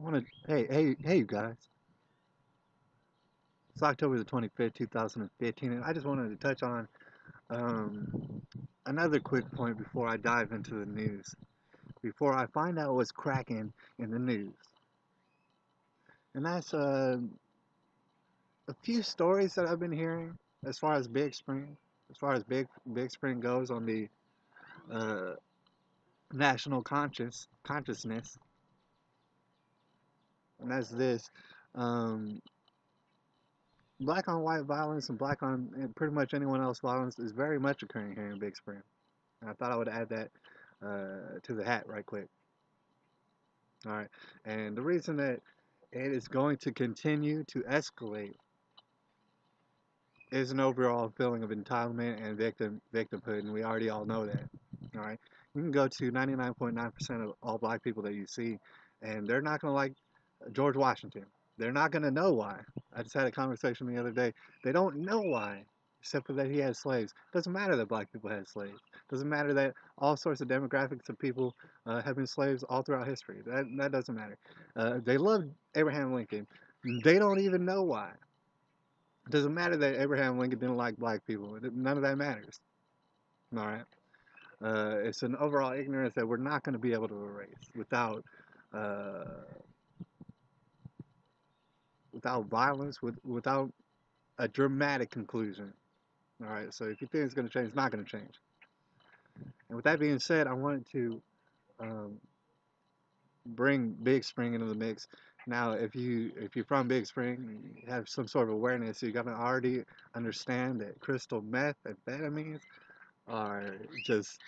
I want to, hey, you guys. It's October the 25th, 2015, and I just wanted to touch on another quick point before I dive into the news, before I find out what's cracking in the news. And that's a few stories that I've been hearing as far as Big Spring, as far as Big Spring goes on the uh, national consciousness, and that's this. Um, Black on white violence and black on and pretty much anyone else violence is very much occurring here in Big Spring. And I thought I would add that to the hat right quick. All right. And the reason that it is going to continue to escalate is an overall feeling of entitlement and victimhood, and we already all know that. All right. You can go to 99.9% of all black people that you see, and they're not going to like George Washington. They're not going to know why. I just had a conversation the other day. They don't know why, except for that he had slaves. Doesn't matter that black people had slaves. Doesn't matter that all sorts of demographics of people have been slaves all throughout history. That doesn't matter. They loved Abraham Lincoln. They don't even know why. It doesn't matter that Abraham Lincoln didn't like black people. None of that matters. All right. It's an overall ignorance that we're not going to be able to erase uh, without violence, without a dramatic conclusion. All right. So if you think it's going to change, it's not going to change. And with that being said, I wanted to um, bring Big Spring into the mix. Now, if you're from Big Spring, you have some sort of awareness. You got to already understand that crystal meth, amphetamines are just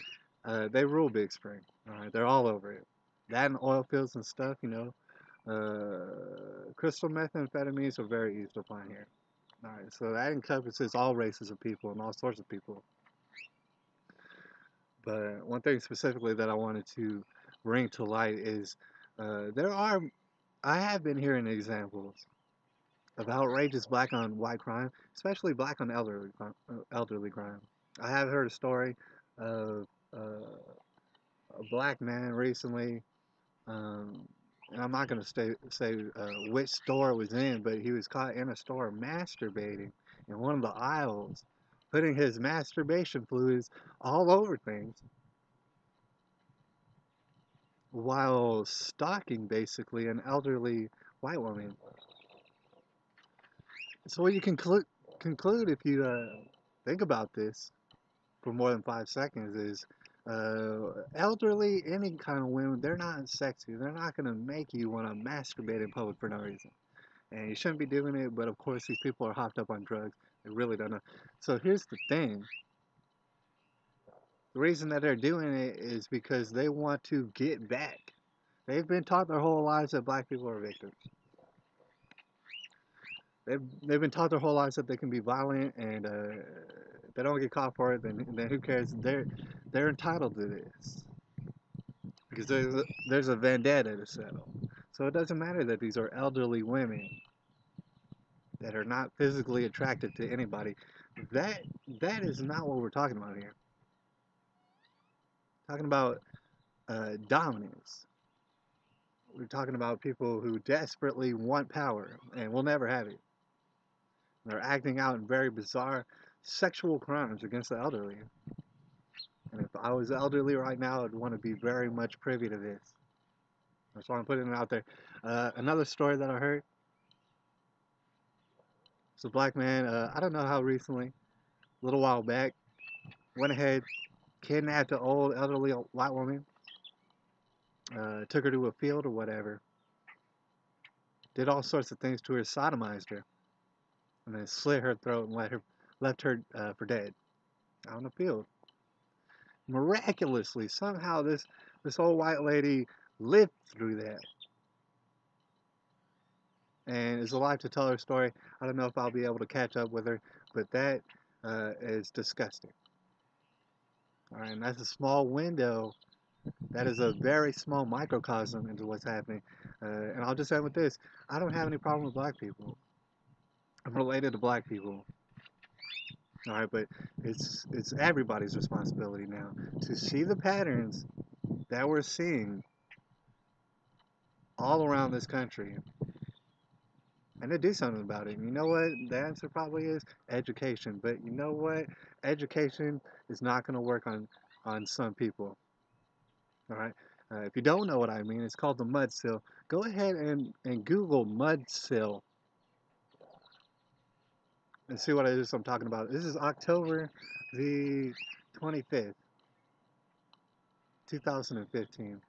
they rule Big Spring. All right, they're all over it. That and oil fields and stuff, crystal methamphetamines are very easy to find here. All right, so that encompasses all races of people and all sorts of people. But one thing specifically that I wanted to bring to light is I have been hearing examples of outrageous black on white crime, especially black on elderly crime. I have heard a story of a black man recently. Um, and I'm not going to say which store it was in, but he was caught in a store masturbating in one of the aisles, putting his masturbation fluids all over things while stalking basically an elderly white woman. So what you conclude if you think about this for more than 5 seconds is elderly, any kind of women, they're not sexy. They're not going to make you want to masturbate in public for no reason. And you shouldn't be doing it, but of course these people are hopped up on drugs. They really don't know. So here's the thing. The reason that they're doing it is because they want to get back. They've been taught their whole lives that black people are victims. They've been taught their whole lives that they can be violent, and if they don't get caught for it, then who cares? They're entitled to this because there's a vendetta to settle. So it doesn't matter that these are elderly women that are not physically attracted to anybody. That that is not what we're talking about here. We're talking about dominance. We're talking about people who desperately want power and will never have it. They're acting out in very bizarre sexual crimes against the elderly. And if I was elderly right now, I'd want to be very much privy to this. That's why I'm putting it out there. Another story that I heard is a black man, I don't know how recently, a little while back, went ahead, kidnapped an old elderly white woman, took her to a field or whatever, did all sorts of things to her, sodomized her, and then slit her throat and left her for dead out in the field. Miraculously, somehow this old white lady lived through that and is alive to tell her story. I don't know if I'll be able to catch up with her, but that is disgusting. All right, and that's a small window. That is a very small microcosm into what's happening. And I'll just end with this: I don't have any problem with black people. I'm related to black people. All right, but it's everybody's responsibility now to see the patterns that we're seeing all around this country and to do something about it. And you know what? The answer probably is education. But you know what? Education is not going to work on some people. All right. If you don't know what I mean, it's called the mud sill. Go ahead and Google mud sill and see what it is I'm talking about. This is October the 25th, 2015.